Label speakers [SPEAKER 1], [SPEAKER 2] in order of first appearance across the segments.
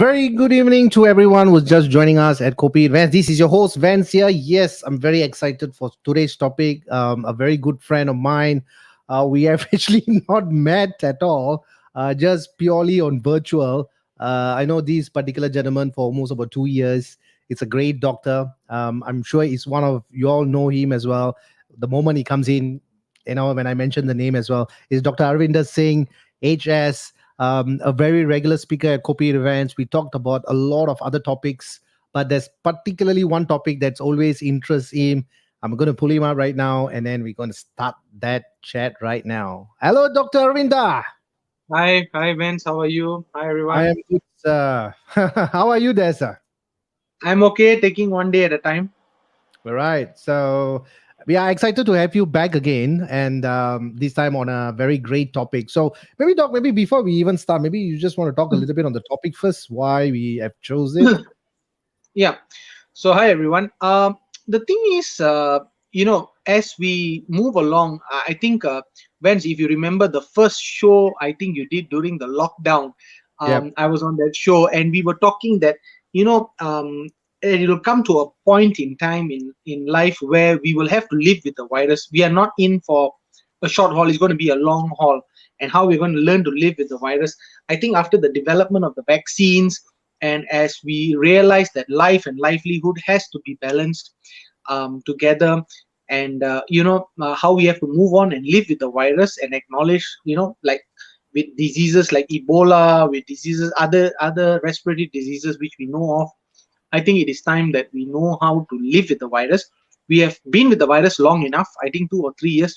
[SPEAKER 1] very good evening to everyone who's just joining us at Kopi With Vans. This is your host, Vans here. Yes, I'm very excited for today's topic. A very good friend of mine. We have actually not met at all, just purely on virtual. I know this particular gentleman for almost about 2 years. It's a great doctor. I'm sure it's one of you all know him as well. The moment he comes in, when I mention the name as well, is Dr. Arvinder-Singh HS, a very regular speaker at Kopi With Vans. We talked about a lot of other topics, but there's particularly one topic that's always interests him. I'm going to pull him out right now, and then we're going to start that chat right now. Hello, Dr. Arvinda.
[SPEAKER 2] Hi, Vince. How are you? Hi,
[SPEAKER 1] I
[SPEAKER 2] everyone.
[SPEAKER 1] am good, sir. How are you there, sir?
[SPEAKER 2] I'm okay, taking one day at a time.
[SPEAKER 1] All right. So we are excited to have you back again, and this time on a very great topic. So maybe, Doc, maybe before we even start, maybe you just want to talk a little bit on the topic first, why we have chose it.
[SPEAKER 2] Yeah. So, hi, everyone. The thing is, as we move along, I think, Vince, if you remember the first show I think you did during the lockdown,
[SPEAKER 1] Yep.
[SPEAKER 2] I was on that show and we were talking that, you know, um, it will come to a point in time in life where we will have to live with the virus. We are not in for a short haul, it's going to be a long haul. And how we're going to learn to live with the virus. I think after the development of the vaccines, and as we realize that life and livelihood has to be balanced together, and how we have to move on and live with the virus and acknowledge, like with diseases like Ebola, with diseases, other respiratory diseases which we know of. I think it is time that we know how to live with the virus. We have been with the virus long enough. I think 2 or 3 years.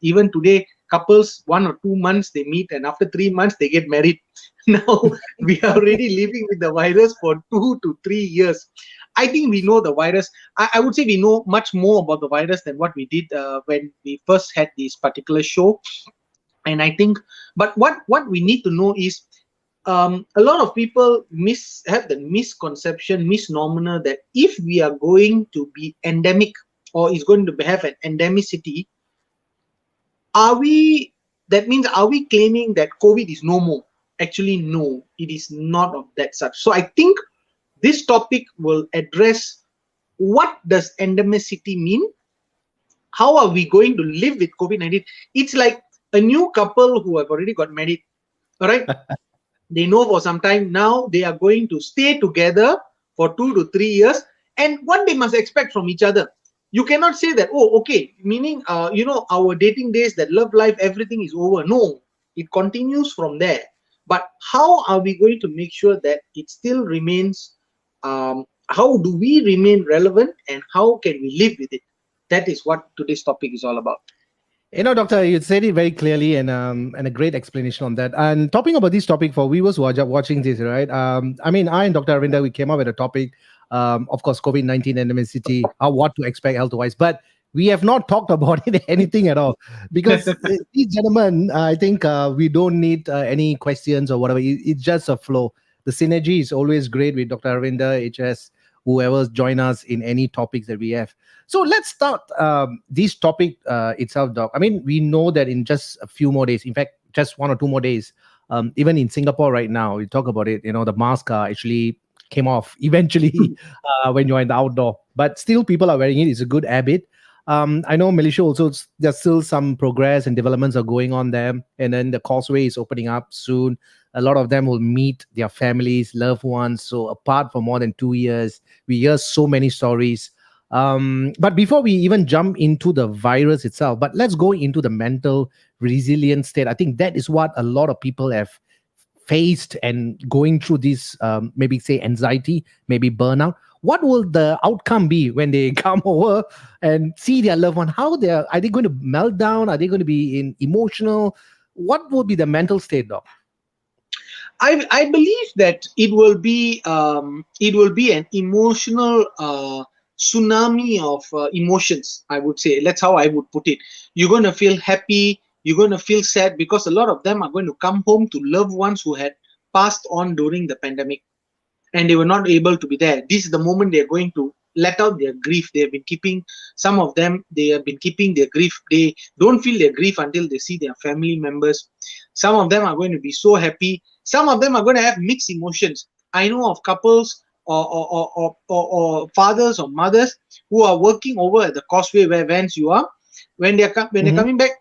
[SPEAKER 2] Even today, couples 1 or 2 months they meet, and after 3 months they get married. Now we are already living with the virus for 2 to 3 years. I think we know the virus. I would say we know much more about the virus than what we did when we first had this particular show. And I think, but what we need to know is a lot of people have the misconception, misnomer that if we are going to be endemic or is going to have an endemicity, are we? That means are we claiming that COVID is no more? Actually, no, it is not of that such. So I think this topic will address what does endemicity mean. How are we going to live with COVID-19? It's like a new couple who have already got married. All right, they know for some time now they are going to stay together for 2 to 3 years, and what they must expect from each other. You cannot say that, oh, okay, meaning our dating days, that love life, everything is over. No, it continues from there. But how are we going to make sure that it still remains, how do we remain relevant, and how can we live with it? That is what today's topic is all about.
[SPEAKER 1] Doctor, you said it very clearly and a great explanation on that. And talking about this topic for viewers who are watching this, right? I mean, I and Dr. Arvinda, we came up with a topic, of course, COVID-19 endemicity, how what to expect health-wise, but we have not talked about it anything at all because these gentlemen, I think we don't need any questions or whatever. It's just a flow. The synergy is always great with Dr. Arvinda, HS, whoever's join us in any topics that we have. So let's start this topic itself, Doc. I mean, we know that in just a few more days, in fact, just 1 or 2 more days, even in Singapore right now, we talk about it, the mask actually came off eventually when you're in the outdoor. But still, people are wearing it. It's a good habit. I know Malaysia also, there's still some progress and developments are going on there. And then the causeway is opening up soon. A lot of them will meet their families, loved ones. So apart for more than 2 years, we hear so many stories. But before we even jump into the virus itself, but let's go into the mental resilience state. I think that is what a lot of people have faced and going through this, maybe say anxiety, maybe burnout. What will the outcome be when they come over and see their loved one? Are they going to melt down? Are they going to be in emotional? What will be the mental state, doc?
[SPEAKER 2] I believe that it will be an emotional tsunami of emotions. I would say that's how I would put it. You're going to feel happy. You're going to feel sad because a lot of them are going to come home to loved ones who had passed on during the pandemic, and they were not able to be there. This is the moment they're going to let out their grief. They have been keeping, some of them, they have been keeping their grief. They don't feel their grief until they see their family members. Some of them are going to be so happy. Some of them are going to have mixed emotions. I know of couples or fathers or mothers who are working over at the causeway where Vans you are. When when they're
[SPEAKER 1] Mm-hmm.
[SPEAKER 2] coming back,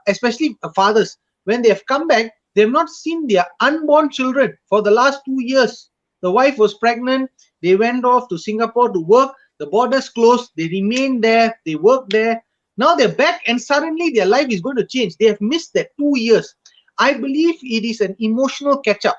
[SPEAKER 2] especially fathers, when they have come back, they have not seen their unborn children for the last 2 years. The wife was pregnant. They went off to Singapore to work. The borders closed. They remained there. They worked there. Now they're back, and suddenly their life is going to change. They have missed that 2 years. I believe it is an emotional catch up.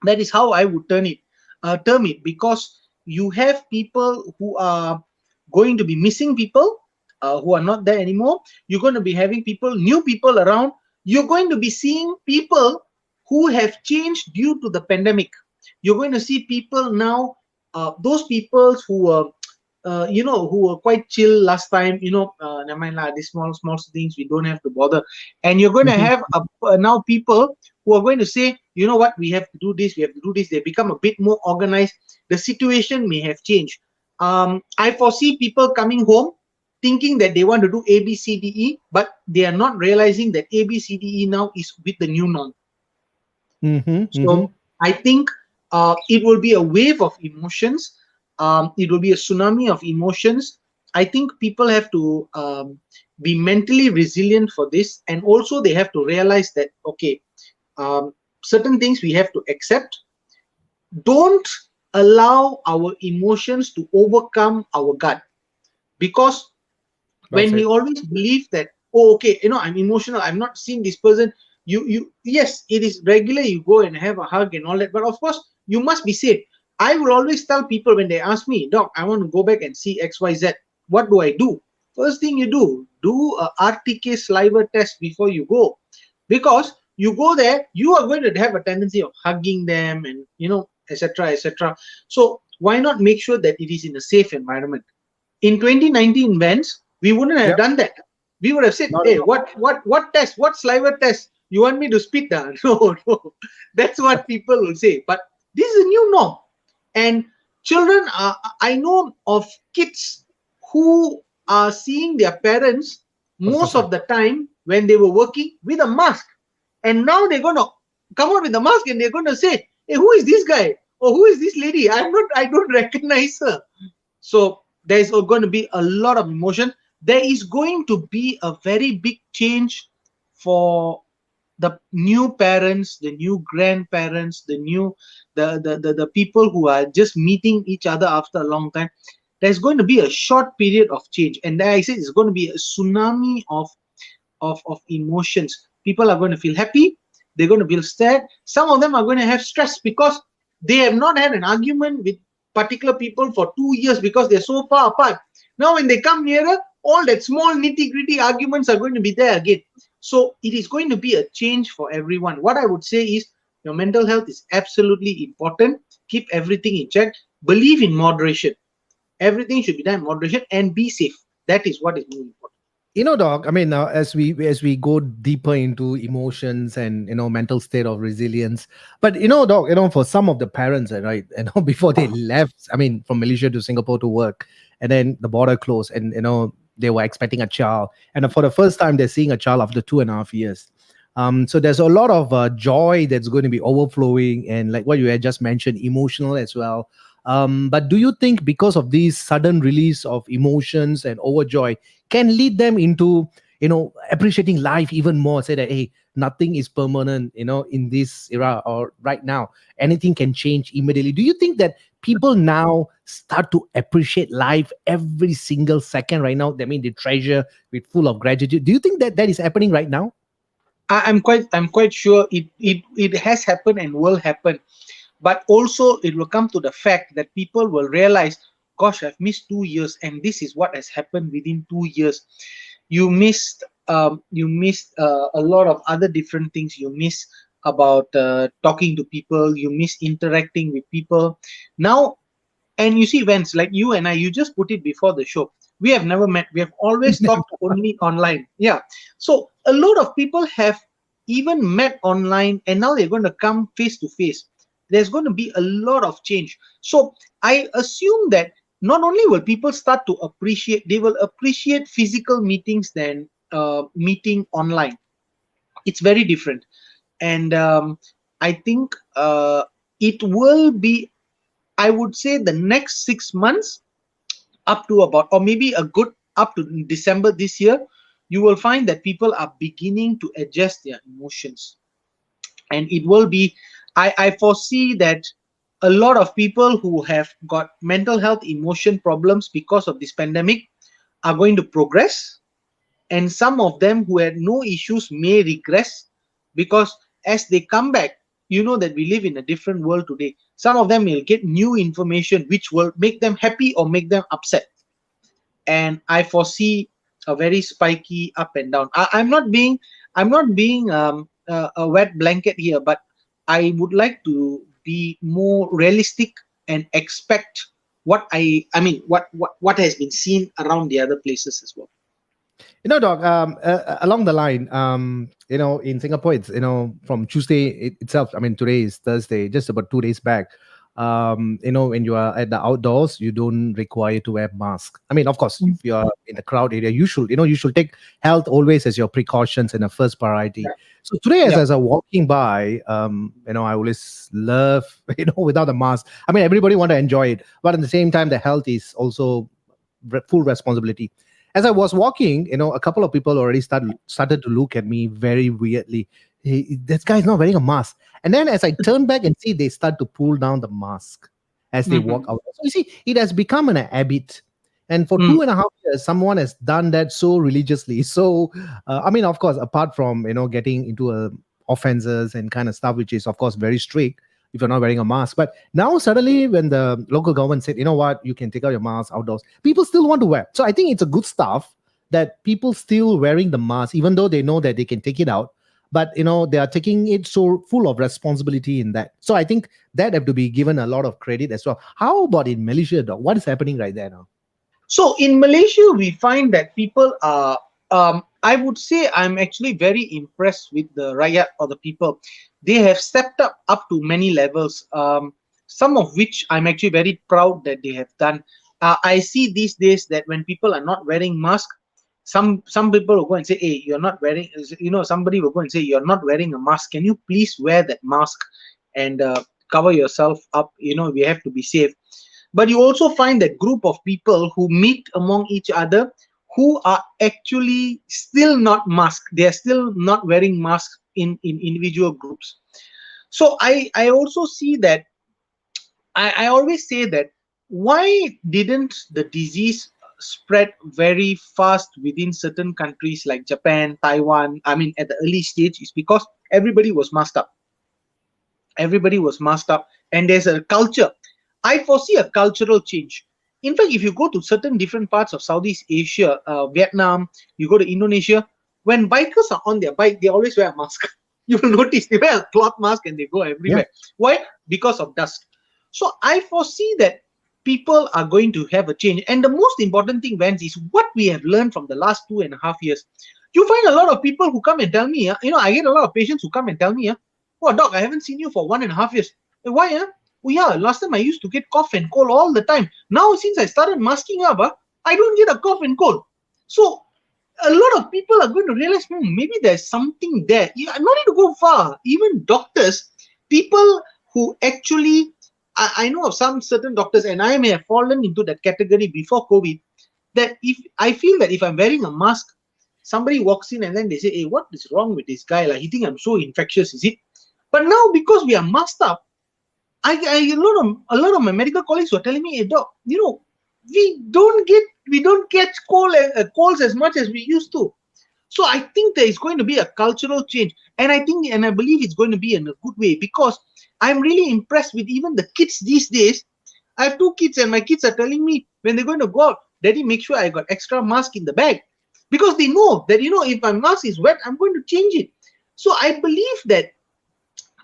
[SPEAKER 2] That is how I would term it, because you have people who are going to be missing people who are not there anymore. You're going to be having new people around. You're going to be seeing people who have changed due to the pandemic. You're going to see people now, those people who were who were quite chill last time, never mind lah, these small things we don't have to bother. And you're going to have now people who are going to say, you know what, we have to do this, we have to do this. They become a bit more organized. The situation may have changed. I foresee people coming home thinking that they want to do A, B, C, D, E, but they are not realizing that A, B, C, D, E now is with the new norm.
[SPEAKER 1] Mm-hmm. Mm-hmm.
[SPEAKER 2] So I think it will be a wave of emotions. It will be a tsunami of emotions. I think people have to be mentally resilient for this, and also they have to realize that, okay, certain things we have to accept. Don't allow our emotions to overcome our gut, because
[SPEAKER 1] Well
[SPEAKER 2] when we
[SPEAKER 1] said.
[SPEAKER 2] always believe that, oh, okay, I'm emotional, I'm not seeing this person. Yes, it is regular, you go and have a hug and all that, but of course you must be safe. I will always tell people when they ask me, doc, I want to go back and see XYZ, what do I do? First thing you do a RTK saliva test before you go, because you go there, you are going to have a tendency of hugging them, and etc., etc. So why not make sure that it is in a safe environment? In 2019 Vans, we wouldn't have
[SPEAKER 1] Yeah.
[SPEAKER 2] done that. We would have said,
[SPEAKER 1] Not at
[SPEAKER 2] hey,
[SPEAKER 1] all.
[SPEAKER 2] what test? What saliva test? You want me to spit down? No, no. That's what people will say. But this is a new norm. And children are, I know of kids who are seeing their parents
[SPEAKER 1] For the
[SPEAKER 2] most
[SPEAKER 1] first time.
[SPEAKER 2] of the time when they were working with a mask. And now they're going to come out with the mask and they're going to say, hey, who is this guy? Or who is this lady? I don't recognize her. So there's going to be a lot of emotion. There is going to be a very big change for the new parents, the new grandparents, the people who are just meeting each other after a long time. There's going to be a short period of change, and I say it's going to be a tsunami of emotions. People are going to feel happy, they're going to feel sad. Some of them are going to have stress because they have not had an argument with particular people for 2 years because they're so far apart. Now when they come nearer, all that small nitty-gritty arguments are going to be there again. So it is going to be a change for everyone. What I would say is your mental health is absolutely important. Keep everything in check. Believe in moderation. Everything should be done in moderation, and be safe. That is what is more important.
[SPEAKER 1] Doc, I mean, as we go deeper into emotions and mental state of resilience, but doc, for some of the parents, right, before they left, I mean, from Malaysia to Singapore to work, and then the border closed, and they were expecting a child, and for the first time they're seeing a child after 2.5 years. So there's a lot of joy that's going to be overflowing, and like what you had just mentioned, emotional as well. But do you think because of these sudden release of emotions and overjoy can lead them into appreciating life even more, say that, hey, nothing is permanent in this era or right now, anything can change immediately? Do you think that people now start to appreciate life every single second right now? I mean, they treasure with full of gratitude. Do you think that that is happening right now?
[SPEAKER 2] I'm quite sure it has happened and will happen. But also it will come to the fact that people will realize, gosh, I've missed 2 years, and this is what has happened within 2 years. You missed a lot of other different things. You miss about talking to people, you miss interacting with people now. And you see, Vance, like you and I, you just put it before the show, we have never met, we have always talked only online. Yeah. So a lot of people have even met online, and now they're going to come face to face. There's going to be a lot of change. So I assume that not only will people start to appreciate, they will appreciate physical meetings than meeting online. It's very different. And I think it will be, I would say, the next 6 months up to about, or maybe a good up to December this year, you will find that people are beginning to adjust their emotions. And it will be, I foresee that a lot of people who have got mental health emotion problems because of this pandemic are going to progress, and some of them who had no issues may regress, because as they come back, you know that we live in a different world today. Some of them will get new information which will make them happy or make them upset, and I foresee a very spiky up and down. I'm not being a wet blanket here, but I would like to be more realistic and expect what has been seen around the other places as well.
[SPEAKER 1] Doc, along the line, in Singapore, it's, from Tuesday itself. I mean, today is Thursday, just about 2 days back. When you are at the outdoors, you don't require to wear mask. I mean, of course, if you are in a crowd area, you should take health always as your precautions and a first priority. So today, as,
[SPEAKER 2] Yeah.
[SPEAKER 1] as I'm walking by, I always love, without a mask. I mean, everybody want to enjoy it, but at the same time, the health is also full responsibility. As I was walking, a couple of people already started to look at me very weirdly. Hey, this guy's not wearing a mask. And then as I turn back and see, they start to pull down the mask as they walk
[SPEAKER 2] Mhm.
[SPEAKER 1] out. So you see, it has become an habit. And for
[SPEAKER 2] Mm.
[SPEAKER 1] 2.5 years, someone has done that so religiously. So, I mean, of course, apart from, getting into offenses and kind of stuff, which is, of course, very strict if you're not wearing a mask. But now suddenly when the local government said, you know what, you can take out your mask outdoors, people still want to wear. So I think it's a good stuff that people still wearing the mask, even though they know that they can take it out. But they are taking it so full of responsibility in that. So I think that have to be given a lot of credit as well. How about in Malaysia, Doc? What is happening right there now?
[SPEAKER 2] So in Malaysia, we find that people are, I would say I'm actually very impressed with the rakyat or the people. They have stepped up to many levels, some of which I'm actually very proud that they have done. I see these days that when people are not wearing mask, some people will go and say, hey, you're not wearing, somebody will go and say, you're not wearing a mask. Can you please wear that mask and cover yourself up? We have to be safe. But you also find that group of people who meet among each other who are actually still not masked. They are still not wearing masks in individual groups. So I also see that, I always say that, why didn't the disease spread very fast within certain countries like Japan, Taiwan? I mean, at the early stage, is because everybody was masked up. Everybody was masked up, and there's a culture. I foresee a cultural change. In fact, if you go to certain different parts of Southeast Asia, Vietnam, you go to Indonesia, when bikers are on their bike, they always wear a mask. You will notice they wear a cloth mask and they go
[SPEAKER 1] Yeah.
[SPEAKER 2] everywhere. Why? Because of dust. So I foresee that people are going to have a change. And the most important thing, Vance, is what we have learned from the last 2.5 years. You find a lot of people who come and tell me, I get a lot of patients who come and tell me, oh, doc, I haven't seen you for 1.5 years. Why? Oh, yeah, last time I used to get cough and cold all the time. Now, since I started masking up, I don't get a cough and cold. So, a lot of people are going to realize, maybe there's something there. You not need to go far. Even doctors, people who actually, I know of some certain doctors, and I may have fallen into that category before COVID, that if I feel that if I'm wearing a mask, somebody walks in and then they say, hey, what is wrong with this guy? Like, he think I'm so infectious, is it? But now, because we are masked up, a lot of my medical colleagues were telling me, hey, doc, we don't catch colds as much as we used to. So I think there is going to be a cultural change, and I believe it's going to be in a good way, because I'm really impressed with even the kids these days. I have 2 kids, and my kids are telling me when they're going to go out, Daddy, make sure I got extra mask in the bag, because they know that if my mask is wet, I'm going to change it. So I believe that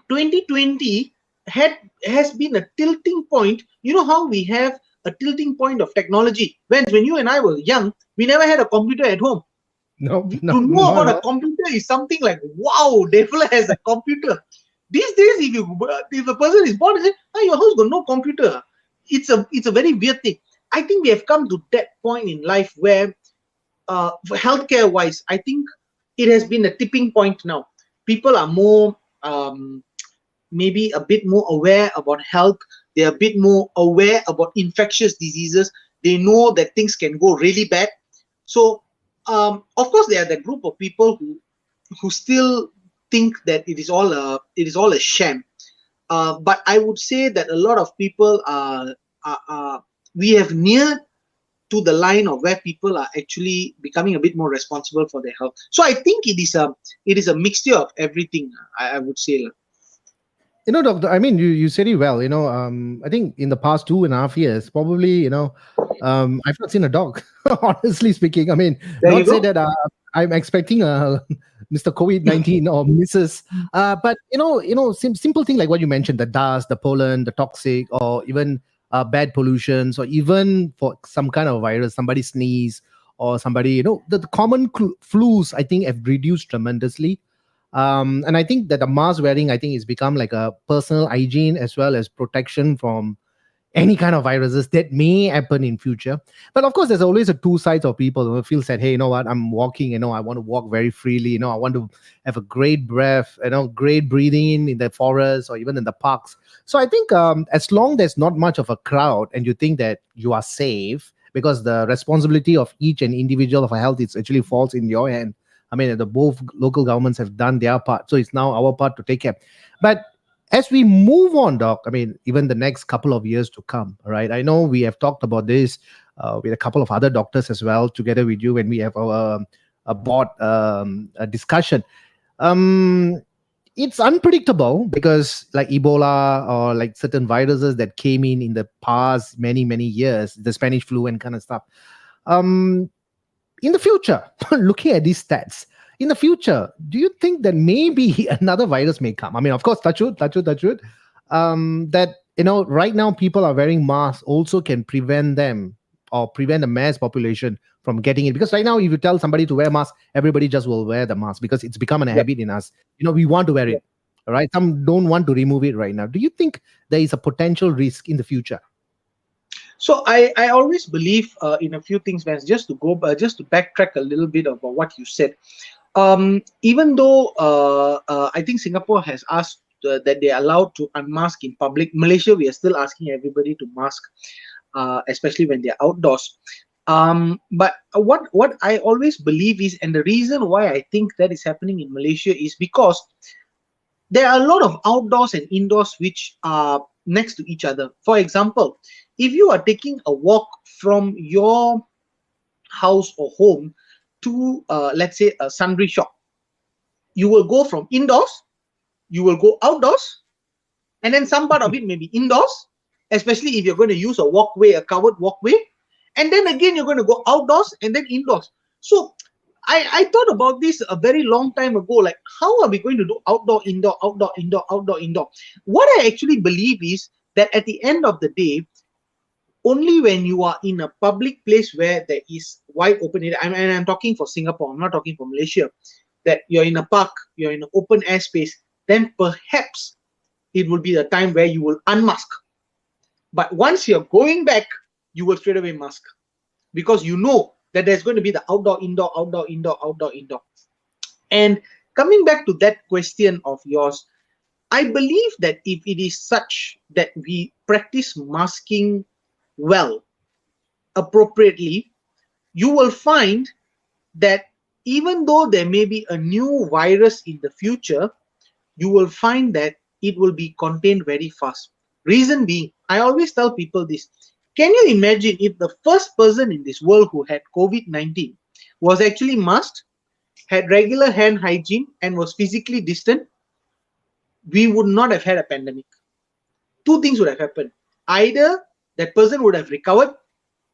[SPEAKER 2] 2020 has been a tilting point. You know how we have a tilting point of technology? When you and I were young, we never had a computer at home.
[SPEAKER 1] No,
[SPEAKER 2] To
[SPEAKER 1] no,
[SPEAKER 2] know
[SPEAKER 1] not
[SPEAKER 2] about
[SPEAKER 1] at
[SPEAKER 2] a
[SPEAKER 1] all.
[SPEAKER 2] computer is something like, wow, devil has a computer. These days, if a person is born and say, oh, your house got no computer, it's a very weird thing. I think we have come to that point in life where, healthcare wise, I think it has been a tipping point now. People are more maybe a bit more aware about health. They're a bit more aware about infectious diseases. They know that things can go really bad. So, of course, there are the group of people who still think that it is all a sham. But I would say that a lot of people are we have neared to the line of where people are actually becoming a bit more responsible for their health. So I think it is a mixture of everything. I would say.
[SPEAKER 1] Doctor, I mean, you said it well. I think in the past 2.5 years, probably, I've not seen a dog, honestly speaking. I mean,
[SPEAKER 2] There you
[SPEAKER 1] not say
[SPEAKER 2] go.
[SPEAKER 1] that I'm expecting Mr. COVID-19 or Mrs. But simple thing like what you mentioned, the dust, the pollen, the toxic, or even bad pollutions, or even for some kind of virus, somebody sneeze or somebody, the common flus, I think, have reduced tremendously. And I think that the mask wearing, I think, has become like a personal hygiene as well as protection from any kind of viruses that may happen in future. But of course, there's always a two sides of people who feel that, hey, you know what, I'm walking, I want to walk very freely, I want to have a great breath, great breathing in the forest or even in the parks. So I think as long there's not much of a crowd and you think that you are safe, because the responsibility of each and individual of a health, it actually falls in your hand. I mean, the both local governments have done their part, so it's now our part to take care. But as we move on, Doc, I mean, even the next couple of years to come, right? I know we have talked about this with a couple of other doctors as well, together with you when we have our a board a discussion. Um, it's unpredictable because, like Ebola or like certain viruses that came in the past many years, the Spanish flu and kind of stuff. Um, in the future, looking at these stats, in the future, do you think that maybe another virus may come? I mean, of course, touch wood, that, right now people are wearing masks also can prevent them or prevent the mass population from getting it. Because right now, if you tell somebody to wear a mask, everybody just will wear the mask because it's become a
[SPEAKER 2] Yep.
[SPEAKER 1] habit in us. We want to wear
[SPEAKER 2] Yep.
[SPEAKER 1] it, all right? Some don't want to remove it right now. Do you think there is a potential risk in the future?
[SPEAKER 2] So I always believe in a few things, man. Just to backtrack a little bit about what you said. Even though I think Singapore has asked that they are allowed to unmask in public, Malaysia, we are still asking everybody to mask, especially when they're outdoors. But what I always believe is, and the reason why I think that is happening in Malaysia is because there are a lot of outdoors and indoors which are next to each other. For example, if you are taking a walk from your house or home to, let's say, a sundry shop, you will go from indoors, you will go outdoors, and then some part of it may be indoors, especially if you're going to use a walkway, a covered walkway, and then again you're going to go outdoors and then indoors. So I thought about this a very long time ago, like how are we going to do outdoor, indoor, outdoor, indoor, outdoor, indoor? What I actually believe is that at the end of the day, only when you are in a public place where there is wide open area, and I'm talking for Singapore, I'm not talking for Malaysia, that you're in a park, you're in an open air space, then perhaps it will be the time where you will unmask. But once you're going back, you will straight away mask, because you know that there's going to be the outdoor, indoor, outdoor, indoor, outdoor, indoor. And coming back to that question of yours, I believe that if it is such that we practice masking well, appropriately, you will find that even though there may be a new virus in the future, you will find that it will be contained very fast. Reason being, I always tell people this. Can you imagine if the first person in this world who had COVID-19 was actually masked, had regular hand hygiene, and was physically distant? We would not have had a pandemic. Two things would have happened. Either that person would have recovered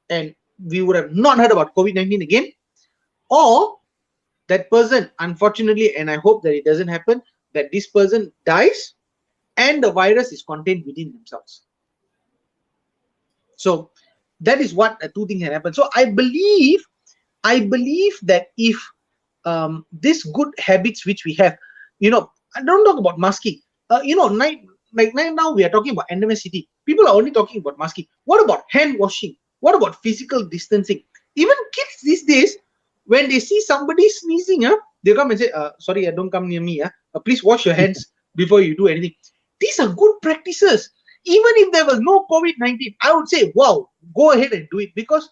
[SPEAKER 2] and we would have not heard about COVID-19 again, or that person, unfortunately, and I hope that it doesn't happen, that this person dies and the virus is contained within themselves. So that is what two things can happen. So I believe that if these good habits which we have, I don't talk about masking. Like now we are talking about endemicity. People are only talking about masking. What about hand washing? What about physical distancing? Even kids these days, when they see somebody sneezing, they come and say, sorry, don't come near me. Please wash your hands before you do anything. These are good practices. Even if there was no COVID-19, I would say, wow, go ahead and do it, because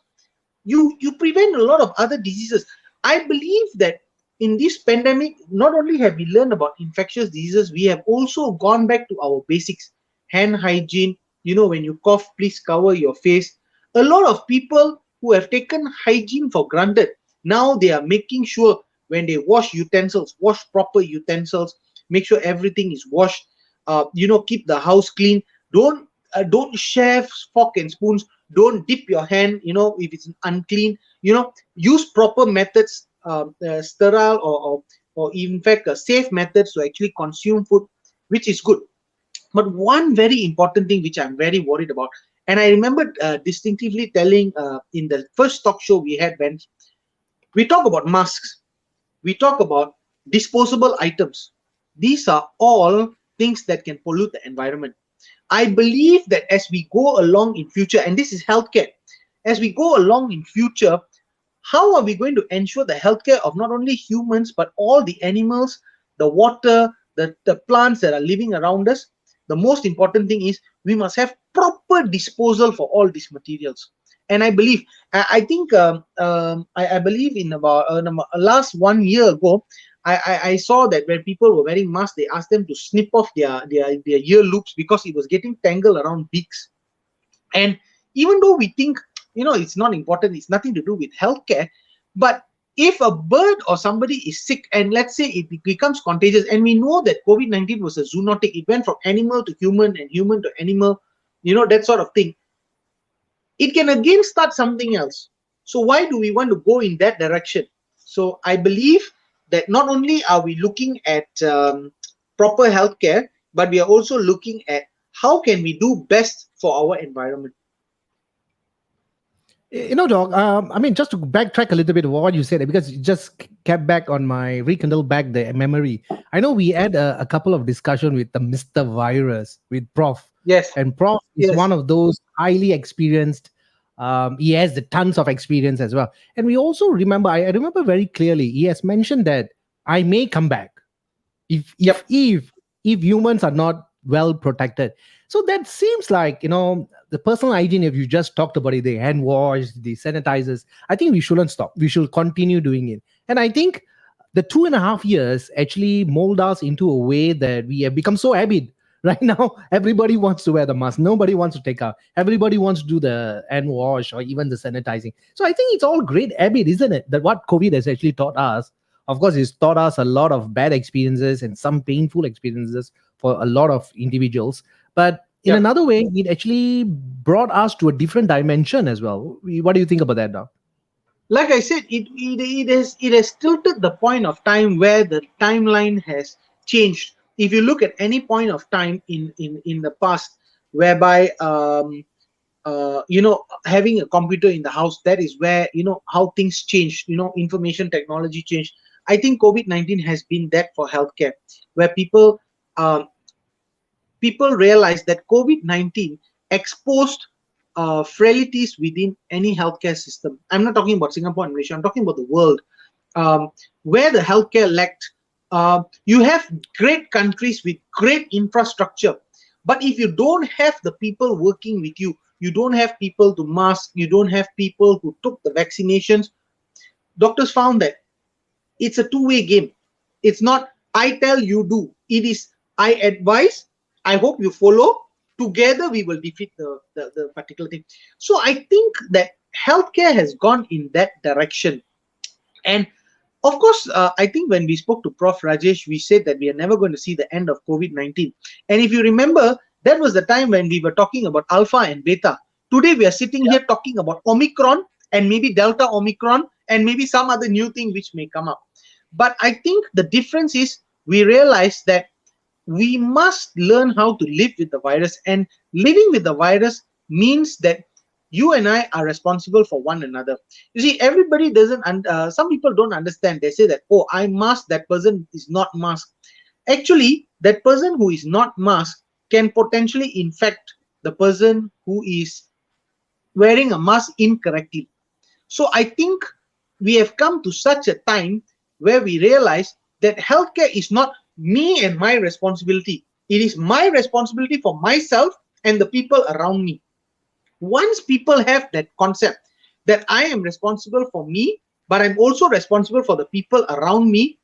[SPEAKER 2] you prevent a lot of other diseases. I believe that in this pandemic, not only have we learned about infectious diseases, we have also gone back to our basics. Hand hygiene, when you cough, please cover your face. A lot of people who have taken hygiene for granted, now they are making sure when they wash utensils, wash proper utensils, make sure everything is washed. Keep the house clean. Don't share fork and spoons. Don't dip your hand, if it's unclean. Use proper methods, sterile or in fact safe methods to actually consume food, which is good. But one very important thing which I'm very worried about, and I remember distinctively telling in the first talk show we had, when we talk about masks, we talk about disposable items. These are all things that can pollute the environment. I believe that as we go along in future, and this is healthcare, as we go along in future, how are we going to ensure the healthcare of not only humans but all the animals, the water, the plants that are living around us? The most important thing is we must have proper disposal for all these materials. And I believe, I think, I believe in about last 1 year ago, I saw that when people were wearing masks, they asked them to snip off their ear loops because it was getting tangled around beaks. And even though we think, it's not important, it's nothing to do with healthcare, but if a bird or somebody is sick, and let's say it becomes contagious, and we know that COVID-19 was a zoonotic, it went from animal to human and human to animal, that sort of thing, it can again start something else. So why do we want to go in that direction? So I believe that not only are we looking at proper healthcare, but we are also looking at how can we do best for our environment.
[SPEAKER 1] Doc, I mean, just to backtrack a little bit of what you said, because it just kept back on my rekindle back the memory. I know we had a couple of discussion with the Mr. Virus with Prof.
[SPEAKER 2] Yes.
[SPEAKER 1] And Prof is
[SPEAKER 2] Yes.
[SPEAKER 1] one of those highly experienced. He has the tons of experience as well. And we also remember, I remember very clearly, he has mentioned that I may come back if humans are not well protected. So that seems like, the personal hygiene, if you just talked about it, the hand wash, the sanitizers, I think we shouldn't stop. We should continue doing it. And I think the 2.5 years actually mold us into a way that we have become so habit. Right now, everybody wants to wear the mask. Nobody wants to take out. Everybody wants to do the hand wash or even the sanitizing. So I think it's all great habit, isn't it? That what COVID has actually taught us. Of course, it's taught us a lot of bad experiences and some painful experiences for a lot of individuals. But in another way, it actually brought us to a different dimension as well. What do you think about that, Doc?
[SPEAKER 2] Like I said, it has tilted the point of time where the timeline has changed. If you look at any point of time in the past, whereby having a computer in the house, that is where how things changed. Information technology changed. I think COVID-19 has been that for healthcare, where people realize that COVID-19 exposed frailties within any healthcare system. I'm not talking about Singapore and Malaysia, I'm talking about the world, where the healthcare lacked. You have great countries with great infrastructure, but if you don't have the people working with you, you don't have people to mask, you don't have people who took the vaccinations. Doctors found that it's a two-way game. It's not I tell you do. It is I advise, I hope you follow. Together we will defeat the particular thing. So I think that healthcare has gone in that direction. And of course, I think when we spoke to Prof. Rajesh, we said that we are never going to see the end of COVID-19. And if you remember, that was the time when we were talking about Alpha and Beta. Today we are sitting here talking about Omicron and maybe Delta Omicron and maybe some other new thing which may come up. But I think the difference is we realize that we must learn how to live with the virus, and living with the virus means that you and I are responsible for one another. You see, everybody doesn't, some people don't understand. They say that, oh, I masked, that person is not masked. Actually, that person who is not masked can potentially infect the person who is wearing a mask incorrectly. So I think we have come to such a time where we realize that healthcare is not me and my responsibility. It is my responsibility for myself and the people around me. Once people have that concept that I am responsible for me, but I'm also responsible for the people around me,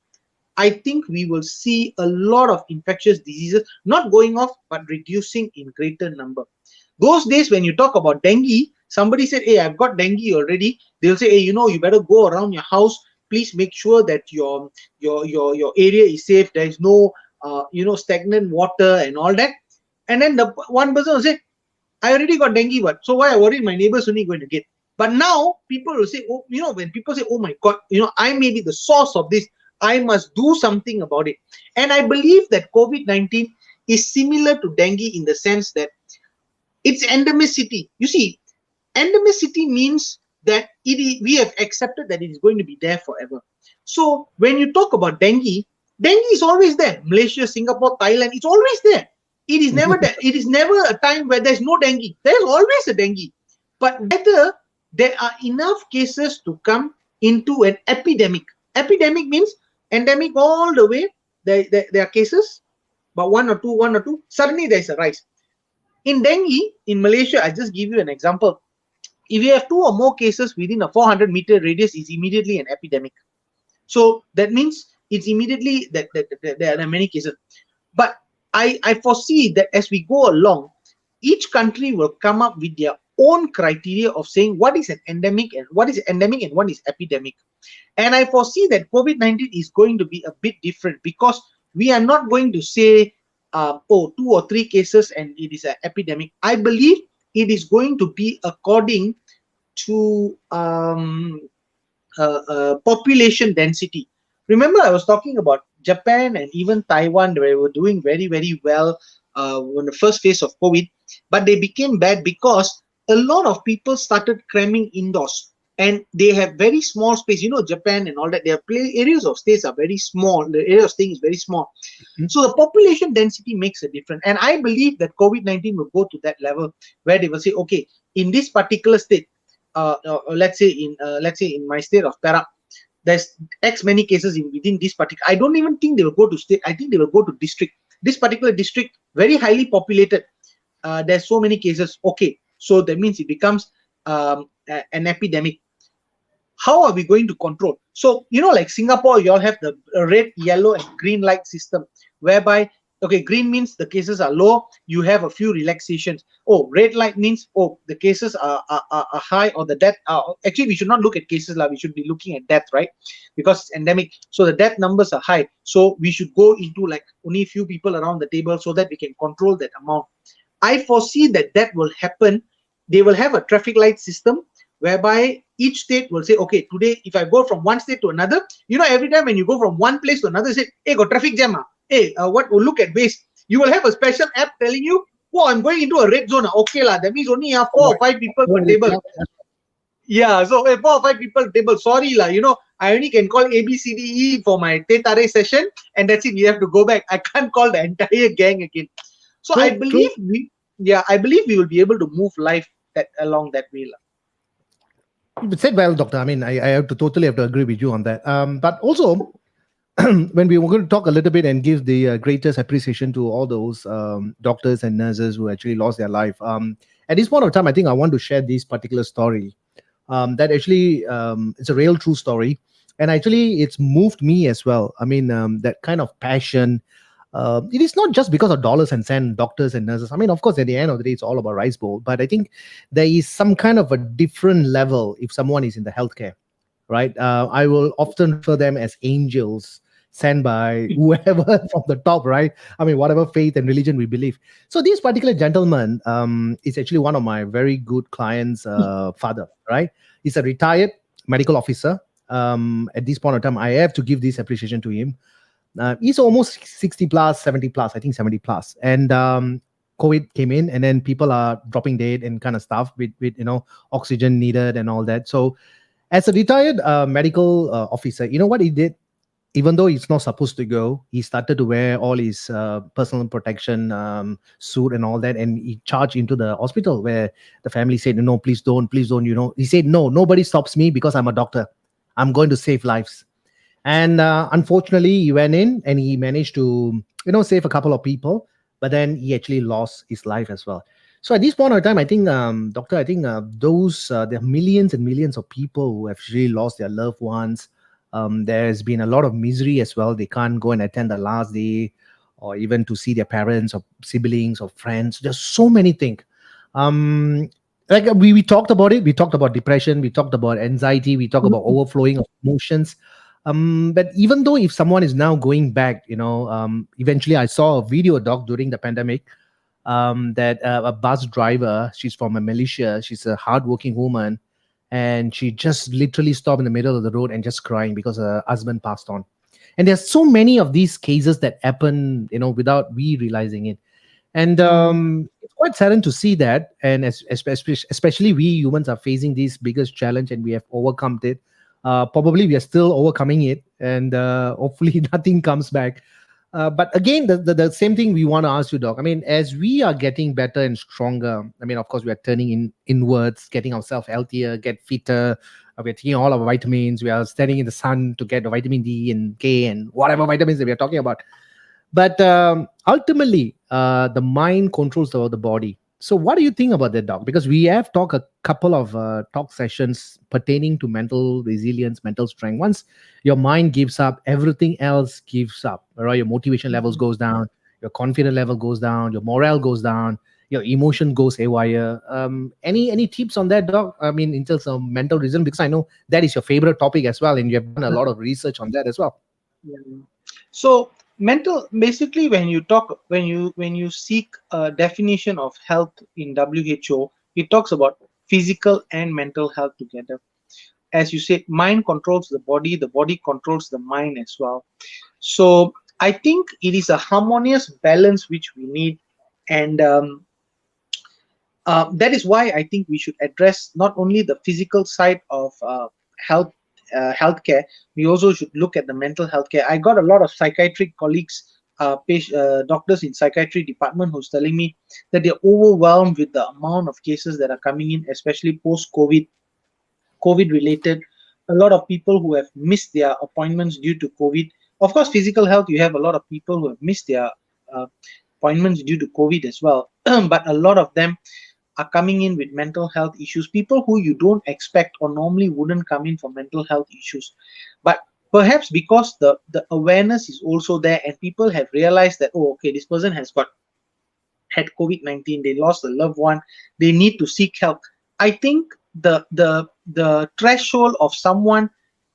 [SPEAKER 2] I think we will see a lot of infectious diseases not going off, but reducing in greater number. Those days when you talk about dengue, somebody said, hey, I've got dengue already. They'll say, hey, you better go around your house. Please make sure that your area is safe. There is no stagnant water and all that. And then the one person will say, I already got dengue, but so why I worry my neighbor's only going to get. But now people will say, oh, when people say, oh my God, I may be the source of this, I must do something about it. And I believe that COVID-19 is similar to dengue in the sense that it's endemicity. You see, endemicity means that we have accepted that it is going to be there forever. So when you talk about dengue, dengue is always there. Malaysia, Singapore, Thailand, it's always there. It is never there. It is never a time where there's no dengue. There's always a dengue. But whether there are enough cases to come into an epidemic. Epidemic means endemic all the way. There are cases, but one or two, suddenly there's a rise. In dengue, in Malaysia, I just give you an example. If you have 2 or more cases within a 400-meter radius, it's immediately an epidemic. So that means it's immediately that there are many cases. But I foresee that as we go along, each country will come up with their own criteria of saying what is an endemic and what is endemic and what is epidemic. And I foresee that COVID-19 is going to be a bit different because we are not going to say, 2 or 3 cases and it is an epidemic. I believe it is going to be according to population density. Remember, I was talking about Japan and even Taiwan, where they were doing very, very well in the first phase of COVID, but they became bad because a lot of people started cramming indoors and they have very small space. Japan and all that, their areas of stays are very small. The area of staying is very small. So the population density makes a difference. And I believe that COVID-19 will go to that level where they will say, okay, in this particular state, let's say in my state of Perak, there's X many cases within this particular. I don't even think they will go to state. I think they will go to district. This particular district, very highly populated. There's so many cases. Okay, so that means it becomes an epidemic. How are we going to control? So, like Singapore, you all have the red, yellow, and green light system, whereby, okay, green means the cases are low, you have a few relaxations. Oh, red light means, oh, the cases are high, or the death. Actually, we should not look at cases, we should be looking at death, right? Because it's endemic. So the death numbers are high. So we should go into like only a few people around the table so that we can control that amount. I foresee that will happen. They will have a traffic light system whereby each state will say, okay, today, if I go from one state to another, every time when you go from one place to another, say, hey, got traffic jam. Hey, look at waste. You will have a special app telling you, oh, I'm going into a red zone. Okay, that means only 4 or 5 people per table. Yeah, so 4 or 5 people per table. Sorry, I only can call A, B, C, D, E for my teh tarik session, and that's it. We have to go back. I can't call the entire gang again. So I believe we will be able to move life along that way.
[SPEAKER 1] You said well, Doctor. I mean, I have to totally agree with you on that. But also, when we were going to talk a little bit and give the greatest appreciation to all those doctors and nurses who actually lost their life. At this point of time, I think I want to share this particular story. That actually, it's a real true story. And actually, it's moved me as well. I mean, that kind of passion. It is not just because of dollars and cents, doctors and nurses. I mean, of course, at the end of the day, it's all about rice bowl. But I think there is some kind of a different level if someone is in the healthcare, right? I will often refer them as angels sent by whoever from the top, right? I mean, whatever faith and religion we believe. So this particular gentleman is actually one of my very good clients' father, right? He's a retired medical officer. At this point of time, I have to give this appreciation to him. He's almost 60 plus, 70 plus, I think 70 plus. And COVID came in and then people are dropping dead and kind of stuff with oxygen needed and all that. So as a retired medical officer, you know what he did? Even though he's not supposed to go, he started to wear all his personal protection suit and all that. And he charged into the hospital where the family said, no, please don't. He said, no, nobody stops me because I'm a doctor. I'm going to save lives. And unfortunately, he went in and he managed to, save a couple of people. but then he actually lost his life as well. So at this point of time, I think, doctor, I think those there are millions and millions of people who have really lost their loved ones. There's been a lot of misery as well. They can't go and attend the last day, or even to see their parents or siblings or friends. There's so many things. Um, like we talked about it. We talked about depression. We talked about anxiety. We talked about overflowing of emotions. But even though if someone is now going back, eventually I saw a video doc during the pandemic, that a bus driver, she's from Malaysia, she's a hardworking woman, and she just literally stopped in the middle of the road and just crying because her husband passed on. And there's so many of these cases that happen, without we realizing it. And
[SPEAKER 2] Mm,
[SPEAKER 1] it's quite saddened to see that. And especially we humans are facing this biggest challenge, and we have overcome it. Probably we are still overcoming it, and hopefully nothing comes back. But again, the same thing we want to ask you, Doc. I mean, as we are getting better and stronger, I mean, of course, we are turning inwards, getting ourselves healthier, get fitter. We're taking all our vitamins. We are standing in the sun to get the vitamin D and K and whatever vitamins that we are talking about. But ultimately, the mind controls the body. So, what do you think about that, Doc? Because we have talked a couple of talk sessions pertaining to mental resilience, mental strength. Once your mind gives up, everything else gives up. Right? Your motivation levels
[SPEAKER 2] mm.
[SPEAKER 1] goes down, your confidence level goes down, your morale goes down, your emotion goes haywire. Any tips on that, Doc? I mean, in terms of mental resilience, because I know that is your favorite topic as well, and you have done a lot of research on that as well.
[SPEAKER 2] Yeah. So mental, basically, when you seek a definition of health in WHO, it talks about physical and mental health together. As you said, mind controls the body controls the mind as well. So I think it is a harmonious balance which we need, and that is why I think we should address not only the physical side of health healthcare. We also should look at the mental health care. I got a lot of psychiatric colleagues, doctors in psychiatry department, who's telling me that they're overwhelmed with the amount of cases that are coming in, especially post COVID related. A lot of people who have missed their appointments due to COVID. Of course, physical health, you have a lot of people who have missed their uh, appointments due to COVID as well. But a lot of them are coming in with mental health issues, people who you don't expect or normally wouldn't come in for mental health issues. But perhaps because the awareness is also there, and people have realized that, oh, okay, this person has got had COVID-19, they lost a loved one, they need to seek help. I think the threshold of someone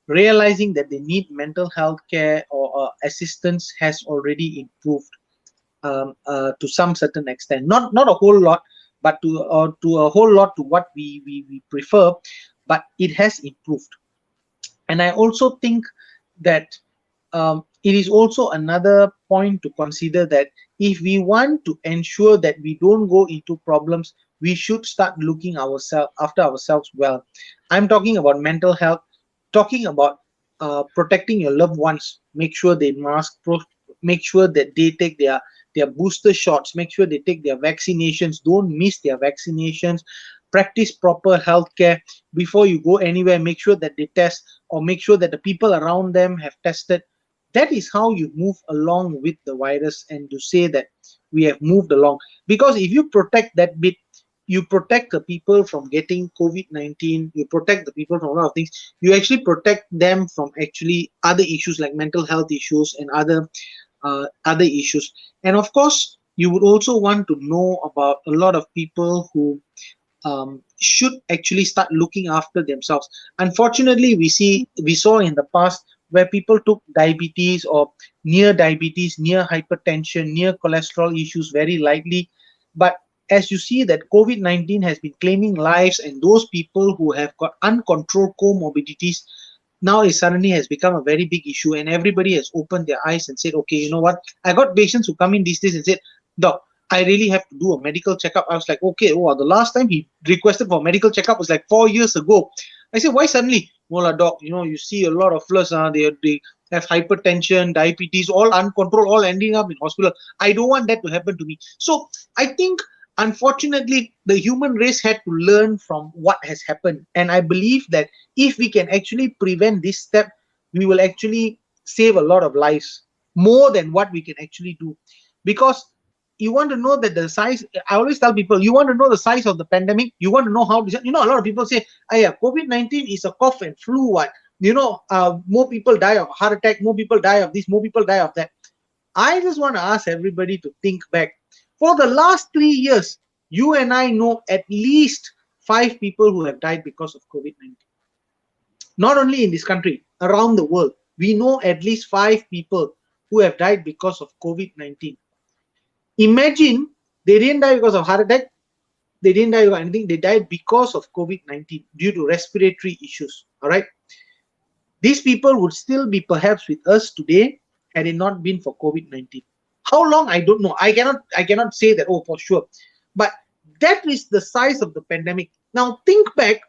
[SPEAKER 2] realizing that they need mental health care or assistance has already improved, to some certain extent. Not a whole lot, but to a whole lot to what we prefer, but it has improved. And I also think that it is also another point to consider that if we want to ensure that we don't go into problems, we should start looking ourselves after ourselves well. I'm talking about mental health, talking about protecting your loved ones. Make sure they mask, make sure that they take their booster shots, make sure they take their vaccinations, don't miss their vaccinations, practice proper healthcare before you go anywhere. Make sure that they test, or make sure that the people around them have tested. That is how you move along with the virus, and to say that we have moved along. Because if you protect that bit, you protect the people from getting COVID-19, you protect the people from a lot of things, you actually protect them from actually other issues like mental health issues and other issues. And of course, you would also want to know about a lot of people who should actually start looking after themselves. Unfortunately, we saw in the past where people took diabetes or near hypertension, near cholesterol issues very lightly. But as you see that COVID-19 has been claiming lives, and those people who have got uncontrolled comorbidities, now it suddenly has become a very big issue, and everybody has opened their eyes and said, okay, you know what? I got patients who come in these days and said, doc, I really have to do a medical checkup. I was like, okay, oh, the last time he requested for a medical checkup was like 4 years ago. I said, why suddenly? Well, doc, you see a lot of floods, they have hypertension, diabetes, all uncontrolled, all ending up in hospital. I don't want that to happen to me. So I think, unfortunately, the human race had to learn from what has happened. And I believe that if we can actually prevent this step, we will actually save a lot of lives, more than what we can actually do. Because you want to know that the size, I always tell people, you want to know the size of the pandemic, you want to know how, a lot of people say, oh yeah, COVID-19 is a cough and flu, what? More people die of heart attack, more people die of this, more people die of that. I just want to ask everybody to think back. For the last 3 years, you and I know at least 5 people who have died because of COVID-19. Not only in this country, around the world, we know at least 5 people who have died because of COVID-19. Imagine they didn't die because of heart attack, they didn't die because anything, they died because of COVID-19 due to respiratory issues. All right. These people would still be perhaps with us today had it not been for COVID-19. How long? I don't know. I cannot say that, oh, for sure. But that is the size of the pandemic. Now think back,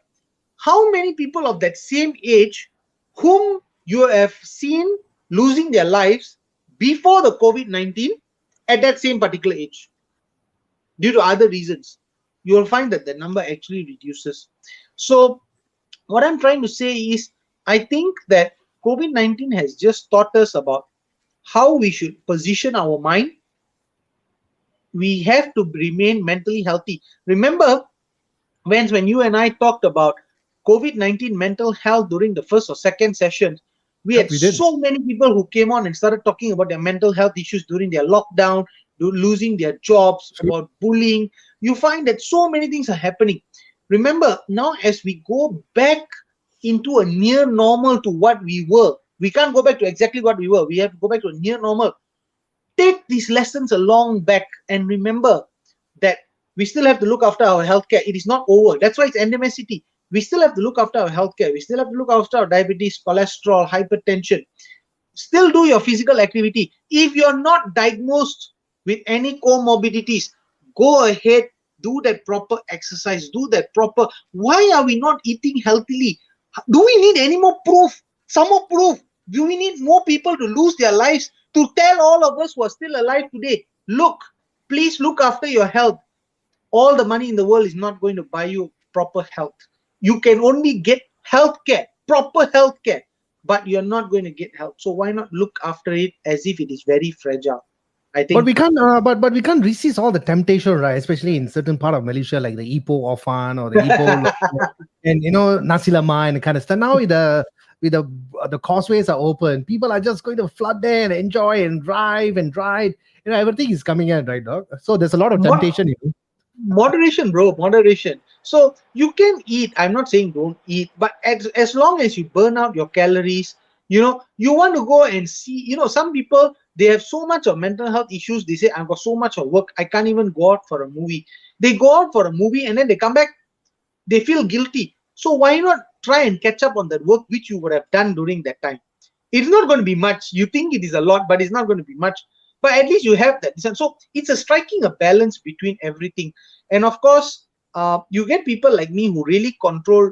[SPEAKER 2] how many people of that same age whom you have seen losing their lives before the COVID-19 at that same particular age due to other reasons? You will find that the number actually reduces. So what I'm trying to say is, I think that COVID-19 has just taught us about how we should position our mind. We have to remain mentally healthy. Remember, when you and I talked about COVID-19 mental health during the first or second session, we
[SPEAKER 1] Yep,
[SPEAKER 2] had
[SPEAKER 1] we did.
[SPEAKER 2] so many people who came on and started talking about their mental health issues during their lockdown, losing their jobs,
[SPEAKER 1] True.
[SPEAKER 2] about bullying. You find that so many things are happening. Remember, now as we go back into a near normal to what we were, we can't go back to exactly what we were. We have to go back to a near normal. Take these lessons along back and remember that we still have to look after our healthcare. It is not over. That's why it's endemicity. We still have to look after our healthcare. We still have to look after our diabetes, cholesterol, hypertension. Still do your physical activity. If you're not diagnosed with any comorbidities, go ahead, do that proper exercise, do that proper. Why are we not eating healthily? Do we need any more proof? Some more proof. Do we need more people to lose their lives to tell all of us who are still alive today, look, please look after your health? All the money in the world is not going to buy you proper health. You can only get healthcare, proper healthcare, but you're not going to get health. So why not look after it as if it is very fragile? I
[SPEAKER 1] But
[SPEAKER 2] think
[SPEAKER 1] we can't, but we can't resist all the temptation, right? Especially in certain part of Malaysia, like the Ipoh Orphan or the Ipoh, and Nasi Lemak and kind of stuff. Now with the causeways are open, people are just going to flood there and enjoy and drive and ride. Everything is coming in, right, dog? So there's a lot of
[SPEAKER 2] Mo-
[SPEAKER 1] temptation.
[SPEAKER 2] moderation, bro, moderation. So you can eat. I'm not saying don't eat, but as long as you burn out your calories, you want to go and see. Some people, they have so much of mental health issues. They say, I've got so much of work, I can't even go out for a movie. They go out for a movie and then they come back, they feel guilty. So why not try and catch up on that work which you would have done during that time? It's not going to be much. You think it is a lot, but it's not going to be much. But at least you have that. So it's a striking a balance between everything. And of course, you get people like me who really control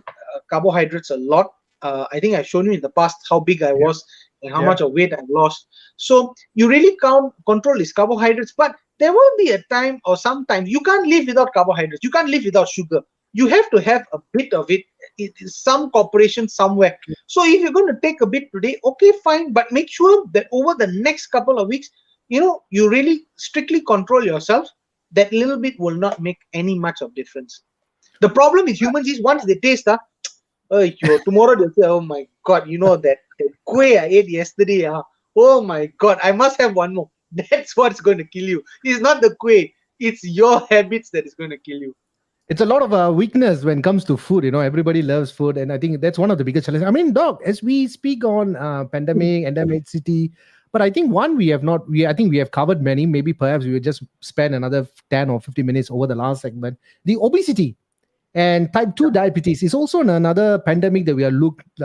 [SPEAKER 2] carbohydrates a lot. I think I've shown you in the past how big I
[SPEAKER 1] Yeah,
[SPEAKER 2] was and how
[SPEAKER 1] yeah.
[SPEAKER 2] much of weight I've lost. So you really control these carbohydrates, but there will be a time or sometimes you can't live without carbohydrates. You can't live without sugar. You have to have a bit of it. It is some cooperation somewhere. So if you're going to take a bit today, okay, fine, but make sure that over the next couple of weeks, you really strictly control yourself. That little bit will not make any much of difference. The problem with humans is once they taste, tomorrow they'll say, oh my God, that kueh I ate yesterday, oh my God, I must have one more. That's what's going to kill you. It's not the kueh, it's your habits that is going to kill you.
[SPEAKER 1] It's a lot of weakness when it comes to food. Everybody loves food, and I think that's one of the biggest challenges. I mean, Doc, as we speak on pandemic, endemicity, but I think one we have not. I think we have covered many. Maybe perhaps we will just spend another 10 or 15 minutes over the last segment. The obesity and type 2 diabetes is also another pandemic that we are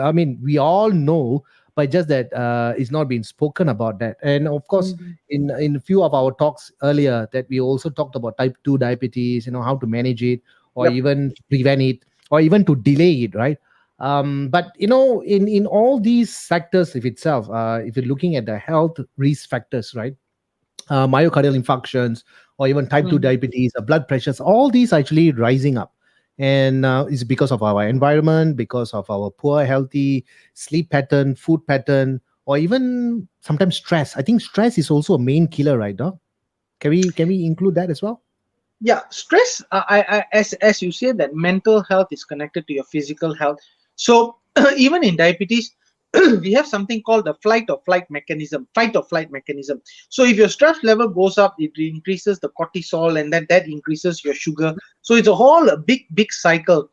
[SPEAKER 1] I mean, we all know, but just that it's not being spoken about that. And of course,
[SPEAKER 2] Mhm.
[SPEAKER 1] in a few of our talks earlier, that we also talked about type 2 diabetes, how to manage it, or
[SPEAKER 2] Yep.
[SPEAKER 1] even prevent it, or even to delay it, right? But in all these sectors of itself, if you're looking at the health risk factors, right? Myocardial infarctions, or even type 2
[SPEAKER 2] Mhm.
[SPEAKER 1] diabetes, blood pressures, all these are actually rising up. And it's because of our environment, because of our poor, healthy sleep pattern, food pattern, or even sometimes stress. I think stress is also a main killer, right, Doc? Can we include that as well?
[SPEAKER 2] Yeah, stress, as you say, that mental health is connected to your physical health. So even in diabetes, we have something called the fight or flight mechanism. So if your stress level goes up, it increases the cortisol, and then that increases your sugar. So it's a big cycle.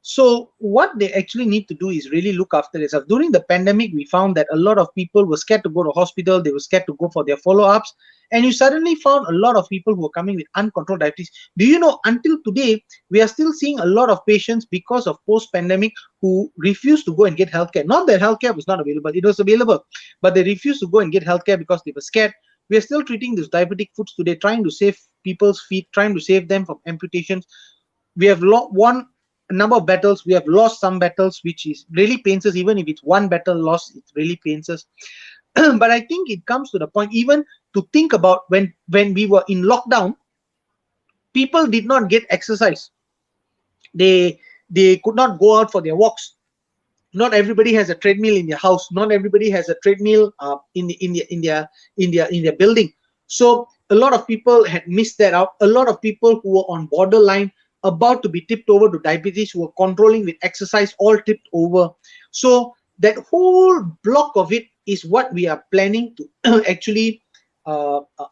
[SPEAKER 2] So what they actually need to do is really look after themselves. During the pandemic, we found that a lot of people were scared to go to hospital. They were scared to go for their follow-ups. And you suddenly found a lot of people who were coming with uncontrolled diabetes. Do you know, until today, we are still seeing a lot of patients because of post-pandemic who refuse to go and get healthcare. Not that healthcare was not available. It was available. But they refused to go and get healthcare because they were scared. We are still treating these diabetic foods today, trying to save people's feet, trying to save them from amputations. We have won a number of battles. We have lost some battles, which is really pains us. Even if it's one battle lost, it really pains us. But I think it comes to the point, even to think about when we were in lockdown, people did not get exercise. They could not go out for their walks. Not everybody has a treadmill in their house. Not everybody has a treadmill in their building. So a lot of people had missed that out. A lot of people who were on borderline, about to be tipped over to diabetes, who were controlling with exercise, all tipped over. So that whole block of it is what we are planning to actually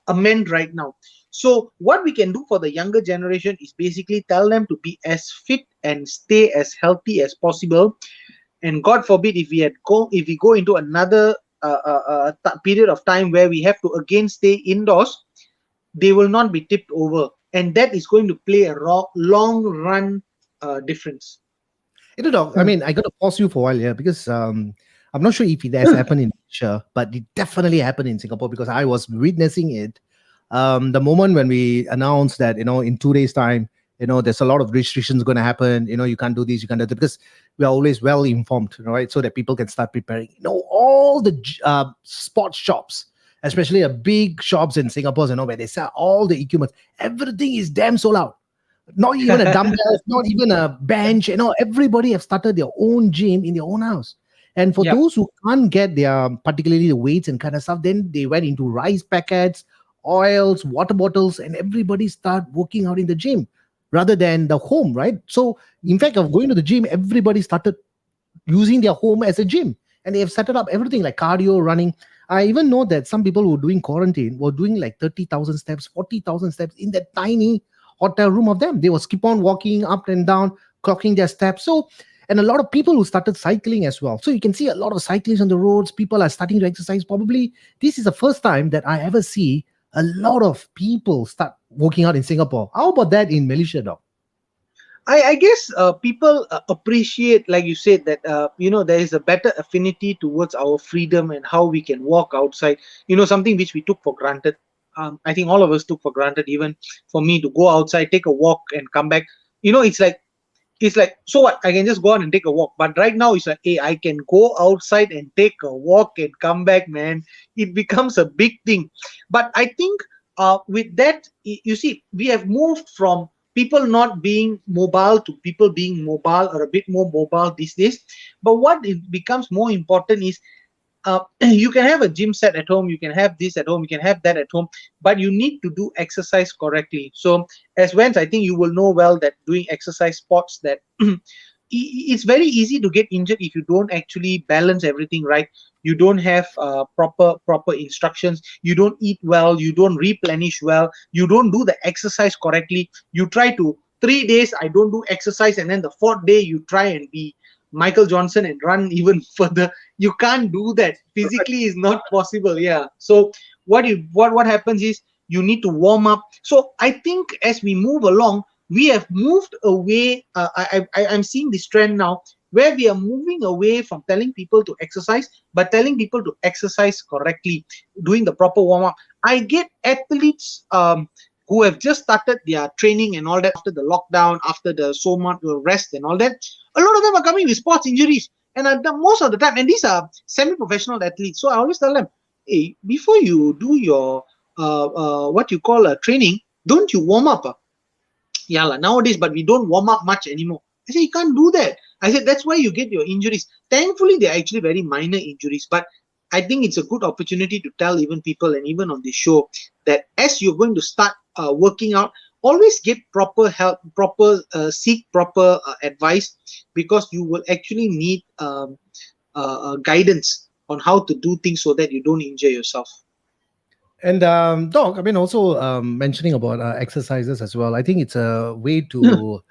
[SPEAKER 2] amend right now. So what we can do for the younger generation is basically tell them to be as fit and stay as healthy as possible. And God forbid if we go into another period of time where we have to again stay indoors, they will not be tipped over, and that is going to play a long run difference.
[SPEAKER 1] Doc, I mean, I got to pause you for a while here because I'm not sure if it has happened in Malaysia, but it definitely happened in Singapore because I was witnessing it. The moment when we announced that, in 2 days' time, there's a lot of restrictions going to happen. You can't do this, you can't do that, because we are always well informed, right? So that people can start preparing. All the sports shops, especially the big shops in Singapore, where they sell all the equipment, everything is damn sold out. Not even a dumbbell, not even a bench. Everybody have started their own gym in their own house. And for
[SPEAKER 2] Yeah.
[SPEAKER 1] those who can't get their, particularly the weights and kind of stuff, then they went into rice packets, oils, water bottles, and everybody start working out in the gym rather than the home, right? So in fact, of going to the gym, everybody started using their home as a gym, and they have set it up everything like cardio, running. I even know that some people who were doing quarantine were doing like 30,000 steps, 40,000 steps in that tiny hotel room of them. They will keep on walking up and down, clocking their steps. So, and a lot of people who started cycling as well. So you can see a lot of cyclists on the roads. People are starting to exercise. Probably this is the first time that I ever see a lot of people start working out in Singapore. How about that in Malaysia, Doc?
[SPEAKER 2] I guess people appreciate, like you said, that there is a better affinity towards our freedom and how we can walk outside. Something which we took for granted. I think all of us took for granted. Even for me to go outside, take a walk, and come back. It's like, so what? I can just go out and take a walk. But right now, it's like, hey, I can go outside and take a walk and come back, man. It becomes a big thing. But I think with that, you see, we have moved from people not being mobile to people being mobile, or a bit more mobile these days. But what it becomes more important is you can have a gym set at home, you can have this at home, you can have that at home, but you need to do exercise correctly. So as Vance, I think you will know well that doing exercise sports, that it's very easy to get injured if you don't actually balance everything right. You don't have proper instructions, you don't eat well, you don't replenish well, you don't do the exercise correctly. You try to 3 days I don't do exercise, and then the fourth day you try and be Michael Johnson and run even further. You can't do that. Physically is not possible. Yeah. So what happens is you need to warm up. So I think as we move along, we have moved away. I'm seeing this trend now where we are moving away from telling people to exercise, but telling people to exercise correctly, doing the proper warm up. I get athletes who have just started their training and all that after the lockdown, after the so much rest and all that. A lot of them are coming with sports injuries, and most of the time, and these are semi-professional athletes. So I always tell them, hey, before you do your what you call a training, don't you warm up? Yeah, nowadays, but we don't warm up much anymore. I said, you can't do that. I said, that's why you get your injuries. Thankfully, they're actually very minor injuries, but I think it's a good opportunity to tell even people and even on the show that as you're going to start working out, always get proper help, seek proper advice, because you will actually need guidance on how to do things so that you don't injure yourself.
[SPEAKER 1] And Doc, I mean, also mentioning about exercises as well. I think it's a way to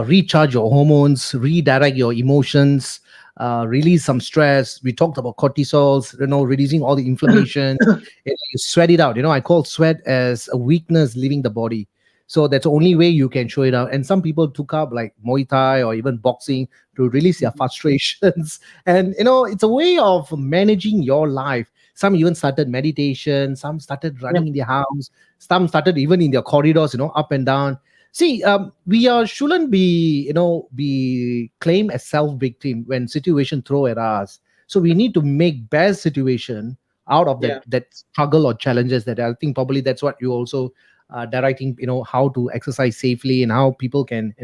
[SPEAKER 1] recharge your hormones, redirect your emotions, release some stress. We talked about cortisols, releasing all the inflammation. You sweat it out. I call sweat as a weakness leaving the body. So that's the only way you can show it out. And some people took up like Muay Thai or even boxing to release their frustrations. And it's a way of managing your life. Some even started meditation, some started
[SPEAKER 2] Yeah,
[SPEAKER 1] running in their house, some started even in their corridors, up and down. See, we shouldn't be claimed as self-victim when situation throw at us. So we need to make best situation out of that
[SPEAKER 2] yeah,
[SPEAKER 1] struggle or challenges. That I think probably that's what you also directing, how to exercise safely and how people can,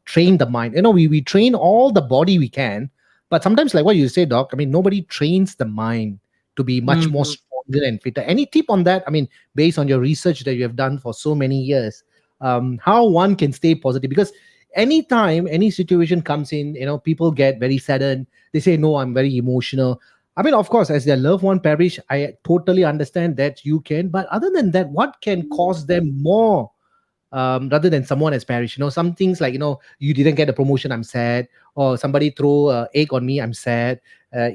[SPEAKER 1] train the mind. We train all the body we can, but sometimes, like what you say, Doc, I mean, nobody trains the mind to be much more
[SPEAKER 2] hmm
[SPEAKER 1] stronger and fitter. Any tip on that? I mean, based on your research that you have done for so many years, how one can stay positive? Because anytime any situation comes in, people get very saddened. They say, "No, I'm very emotional." I mean, of course, as their loved one perish, I totally understand that you can. But other than that, what can cause them more rather than someone has perished? Some things like, you didn't get a promotion, I'm sad, or somebody throw egg on me, I'm sad.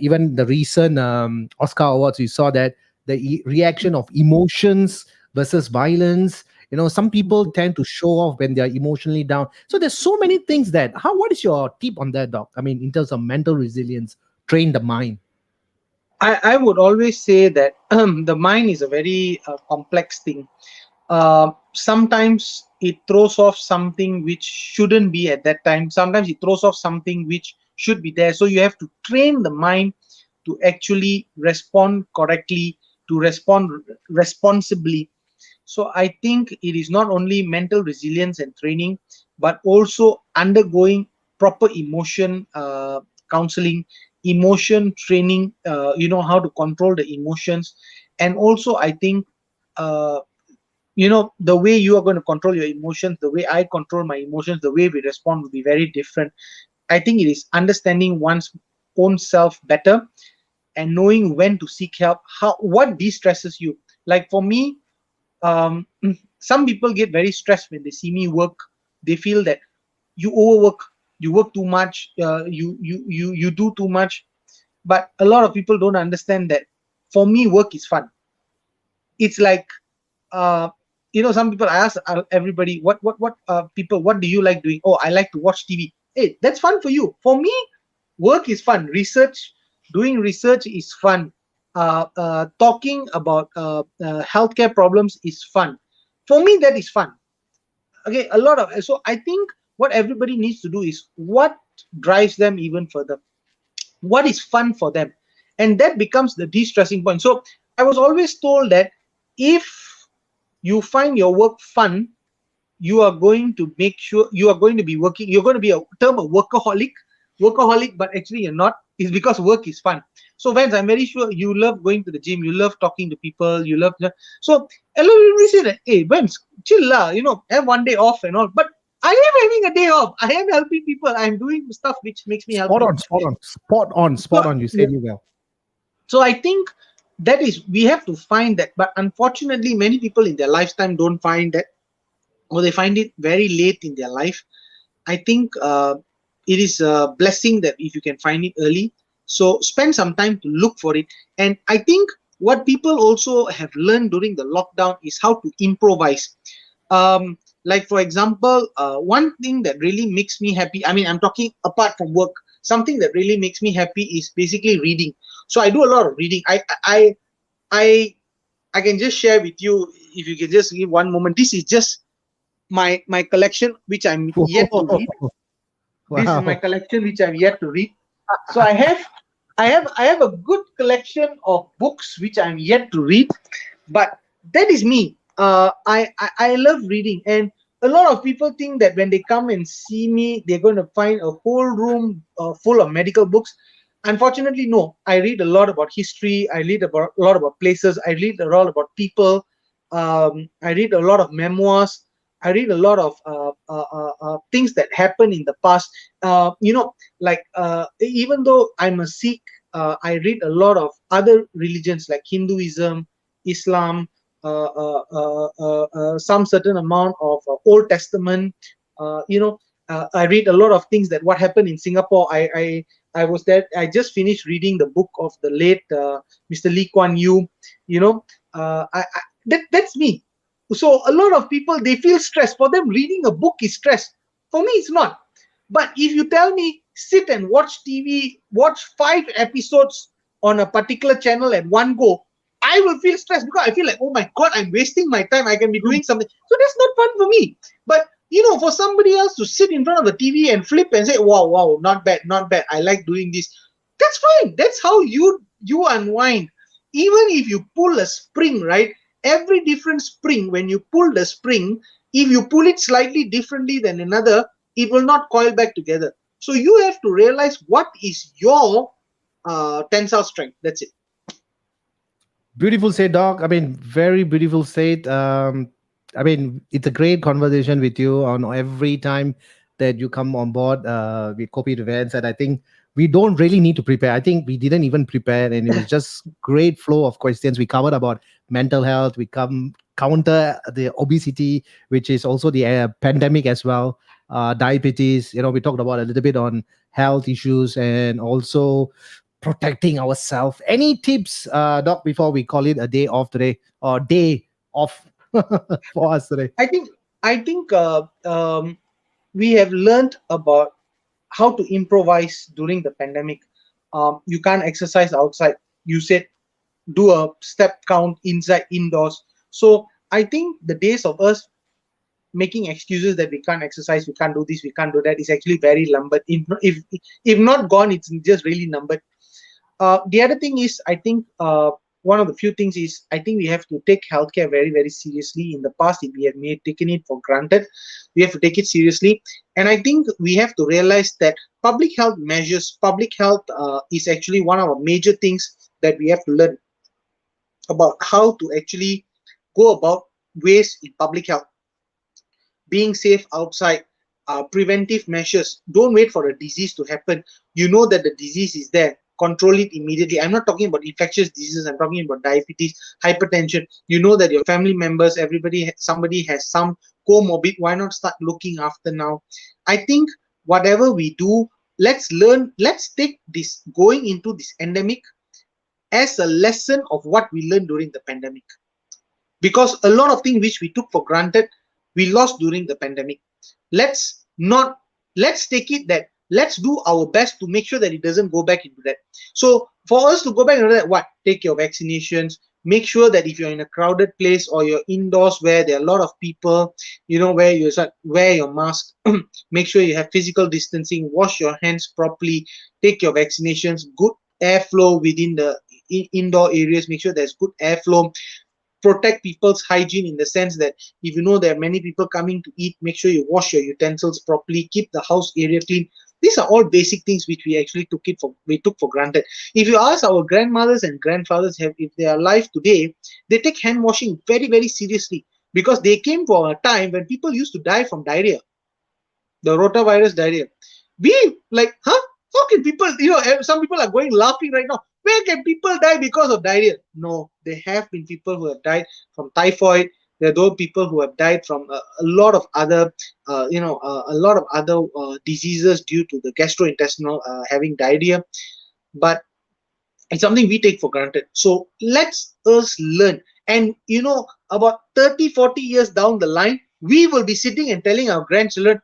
[SPEAKER 1] Even the recent Oscar awards, you saw that the reaction of emotions versus violence. Some people tend to show off when they are emotionally down. So there's so many things that, what is your tip on that, Doc? I mean, in terms of mental resilience, train the mind.
[SPEAKER 2] I would always say that the mind is a very complex thing. Sometimes it throws off something which shouldn't be at that time. Sometimes it throws off something which should be there. So you have to train the mind to actually respond correctly, to respond responsibly. So I think it is not only mental resilience and training, but also undergoing proper emotion counseling, emotion training. How to control the emotions, and also I think uh, the way you are going to control your emotions, the way I control my emotions, the way we respond will be very different. I think it is understanding one's own self better and knowing when to seek help, how what de-stresses you. Like for me, um, some people get very stressed when they see me work. They feel that you overwork, you work too much, you do too much. But a lot of people don't understand that for me work is fun. It's like uh, some people, I ask everybody, what do you like doing? Oh, I like to watch TV. Hey, that's fun for you. For me, work is fun. Doing research is fun. Talking about healthcare problems is fun. For me, that is fun. Okay, a lot of, so I think what everybody needs to do is what drives them even further, what is fun for them, and that becomes the de-stressing point. So I was always told that if you find your work fun, you are going to make sure you are going to be working, you're going to be a term a workaholic, but actually you're not. Is because work is fun. So Vance, I'm very sure you love going to the gym, you love talking to people, you love, so a lot of people say that, hey Vance, chill lah, have one day off and all. But I am having a day off, I am helping people, I'm doing stuff which makes me
[SPEAKER 1] Spot
[SPEAKER 2] happy.
[SPEAKER 1] on, spot on, spot on,
[SPEAKER 2] So
[SPEAKER 1] spot on. You
[SPEAKER 2] yeah.
[SPEAKER 1] said it well.
[SPEAKER 2] So I think that is, we have to find that, but unfortunately many people in their lifetime don't find that, or they find it very late in their life. I think it is a blessing that if you can find it early. So spend some time to look for it. And I think what people also have learned during the lockdown is how to improvise. Like for example, one thing that really makes me happy, I mean, I'm talking apart from work, something that really makes me happy is basically reading. So I do a lot of reading. I I can just share with you, if you can just give one moment. This is just my collection which I'm yet to read. This is my
[SPEAKER 1] Wow.
[SPEAKER 2] collection which I'm yet to read. So I have a good collection of books which I'm yet to read. But that is me. I love reading, and a lot of people think that when they come and see me, they're going to find a whole room full of medical books. Unfortunately, no. I read a lot about history. I read about a lot about places. I read a lot about people. I read a lot of memoirs. I read a lot of things that happened in the past. Like even though I'm a Sikh, I read a lot of other religions like Hinduism, Islam, some certain amount of Old Testament. I read a lot of things that what happened in Singapore. I was there. I just finished reading the book of the late Mr. Lee Kuan Yew. You know, that's me. So a lot of people, they feel stressed. For them, reading a book is stress. For me, it's not. But if you tell me sit and watch TV, watch 5 episodes on a particular channel at one go, I will feel stressed because I feel like, oh my God, I'm wasting my time. I can be doing something. So that's not fun for me. But for somebody else to sit in front of the TV and flip and say, wow, wow, not bad, not bad. I like doing this. That's fine. That's how you unwind. Even if you pull a spring, right? Every different spring, when you pull the spring, if you pull it slightly differently than another, it will not coil back together. So you have to realize what is your tensile strength. That's it.
[SPEAKER 1] Beautiful said, Doc. I mean, very beautiful said. I mean, it's a great conversation with you on every time that you come on board with Kopi With Vans. And I think we don't really need to prepare. I think we didn't even prepare, and it was just great flow of questions. We covered about mental health. We counter the obesity, which is also the pandemic as well. Diabetes. We talked about a little bit on health issues and also protecting ourselves. Any tips, Doc, before we call it a day off today or day off for us today?
[SPEAKER 2] I think we have learned about how to improvise during the pandemic. You can't exercise outside. You said do a step count inside indoors. So I think the days of us making excuses that we can't exercise, we can't do this, we can't do that is actually very numbered. If not gone, it's just really numbered. The other thing is, I think one of the few things is, I think we have to take healthcare very, very seriously. In the past, we have taken it for granted. We have to take it seriously. And I think we have to realize that public health measures, public health is actually one of the major things that we have to learn about how to actually go about ways in public health. Being safe outside, preventive measures. Don't wait for a disease to happen. You know that the disease is there. Control it immediately. I'm not talking about infectious diseases. I'm talking about diabetes, hypertension. You know that your family members, somebody has some comorbid. Why not start looking after now? I think whatever we do, let's learn. Let's take this going into this endemic as a lesson of what we learned during the pandemic. Because a lot of things which we took for granted, we lost during the pandemic. Let's take it that let's do our best to make sure that it doesn't go back into that. So for us to go back into that, what? Take your vaccinations. Make sure that if you're in a crowded place or you're indoors where there are a lot of people, where you start, wear your mask. Make sure you have physical distancing. Wash your hands properly. Take your vaccinations. Good airflow within the indoor areas. Make sure there's good airflow. Protect people's hygiene in the sense that if you know there are many people coming to eat, make sure you wash your utensils properly, keep the house area clean. These are all basic things which we actually took for granted. If you ask our grandmothers and grandfathers, if they are alive today, they take hand washing very, very seriously, because they came from a time when people used to die from diarrhea, the rotavirus diarrhea. We like, huh? How can people, some people are going laughing right now. Where can people die because of diarrhea? No, there have been people who have died from typhoid. There are those people who have died from a lot of other, diseases due to the gastrointestinal having diarrhea. But it's something we take for granted. So let's us learn. And about 30, 40 years down the line, we will be sitting and telling our grandchildren,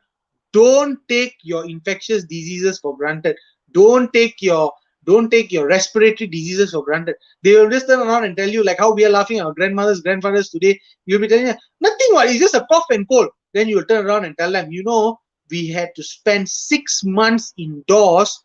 [SPEAKER 2] don't take your infectious diseases for granted. Don't take your respiratory diseases for granted. They will just turn around and tell you, like how we are laughing at our grandmothers, grandfathers today. You'll be telling them, nothing, it's just a cough and cold. Then you will turn around and tell them, we had to spend 6 months indoors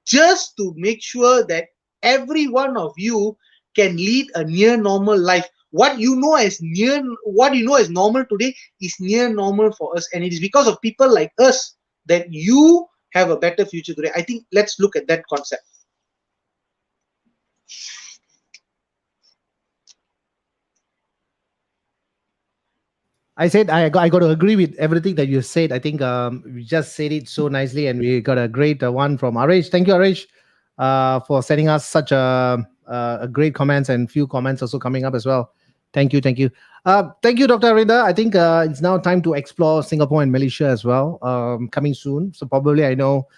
[SPEAKER 2] just to make sure that every one of you can lead a near normal life. What you know as normal today is near normal for us, and it is because of people like us that you have a better future today. I think let's look at that concept.
[SPEAKER 1] I said I got to agree with everything that you said. I think we just said it so nicely, and we got a great one from Arish. Thank you, Arish, for sending us such a great comments, and few comments also coming up as well. Thank you, thank you, thank you, Dr. Arinda. I think it's now time to explore Singapore and Malaysia as well. Coming soon, so probably I know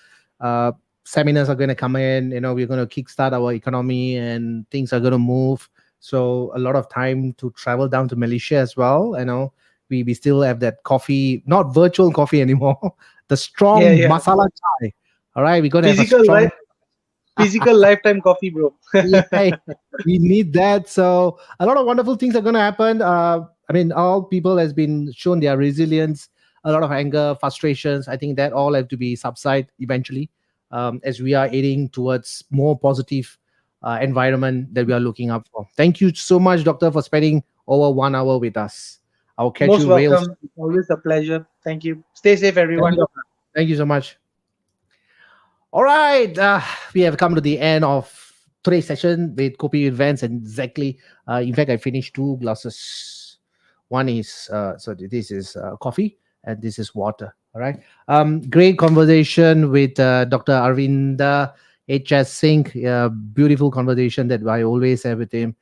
[SPEAKER 1] uh, seminars are going to come in. You know, we're going to kickstart our economy, and things are going to move. So a lot of time to travel down to Malaysia as well. You know, we still have that coffee, not virtual coffee anymore. The
[SPEAKER 2] Yeah,
[SPEAKER 1] strong
[SPEAKER 2] yeah.
[SPEAKER 1] masala chai. All right, we're gonna have a
[SPEAKER 2] Physical,
[SPEAKER 1] strong.
[SPEAKER 2] right? Physical lifetime coffee, bro.
[SPEAKER 1] Yeah, we need that. So a lot of wonderful things are gonna happen. I mean, all people has been shown their resilience. A lot of anger, frustrations. I think that all have to be subside eventually, as we are heading towards more positive environment that we are looking up for. Thank you so much, Doctor, for spending over 1 hour with us. I'll catch
[SPEAKER 2] Most
[SPEAKER 1] you real
[SPEAKER 2] welcome.
[SPEAKER 1] soon.
[SPEAKER 2] Always a pleasure. Thank you. Stay safe,
[SPEAKER 1] Thank you,
[SPEAKER 2] everyone.
[SPEAKER 1] Doctor. Thank you so much. All right, we have come to the end of today's session with Kopi with Vans, and exactly. In fact, I finished two glasses. One is so this is coffee, and this is water. All right. Great conversation with Dr. Arvinder HS Singh. Beautiful conversation that I always have with him.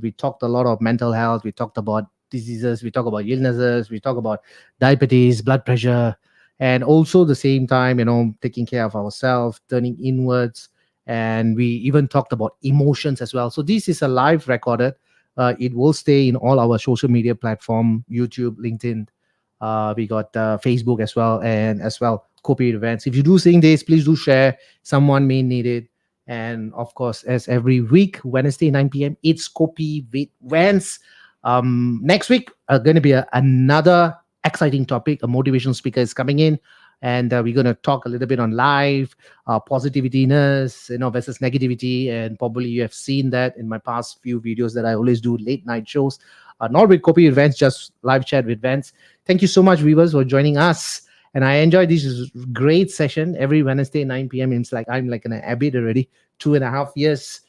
[SPEAKER 1] We talked a lot of mental health. We talked about diseases. We talk about illnesses. We talk about diabetes, blood pressure, and also the same time, you know, taking care of ourselves, turning inwards. And we even talked about emotions as well. So this is a live recorded. It will stay in all our social media platform: YouTube, LinkedIn. We got Facebook as well, and as well Kopi events. If you do seeing this, please do share. Someone may need it. And of course, as every week, Wednesday 9 p.m., it's Kopi with Vans. Next week, going to be another exciting topic. A motivational speaker is coming in, and we're going to talk a little bit on life, positivityness, you know, versus negativity. And probably you have seen that in my past few videos that I always do late night shows, not with Kopi events, just live chat with Vans. Thank you so much, viewers, for joining us. And I enjoyed this great session every Wednesday 9 p.m. It's like I'm like an habit already, 2.5 years,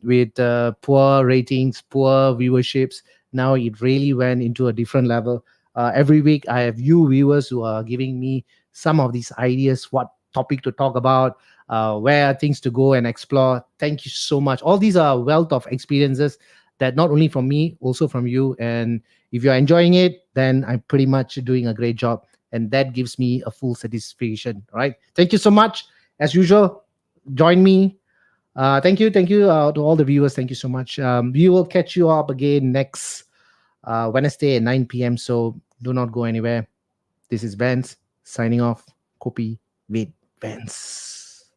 [SPEAKER 1] with poor ratings, poor viewerships. Now it really went into a different level. Every week, I have you viewers who are giving me some of these ideas, what topic to talk about, where are things to go and explore. Thank you so much. All these are wealth of experiences that not only from me, also from you. And if you're enjoying it, then I'm pretty much doing a great job. And that gives me a full satisfaction. Right. Thank you so much. As usual, join me. Thank you to all the viewers. Thank you so much. We will catch you up again next Wednesday at 9 p.m. So do not go anywhere. This is Vance signing off. Kopi with Vance.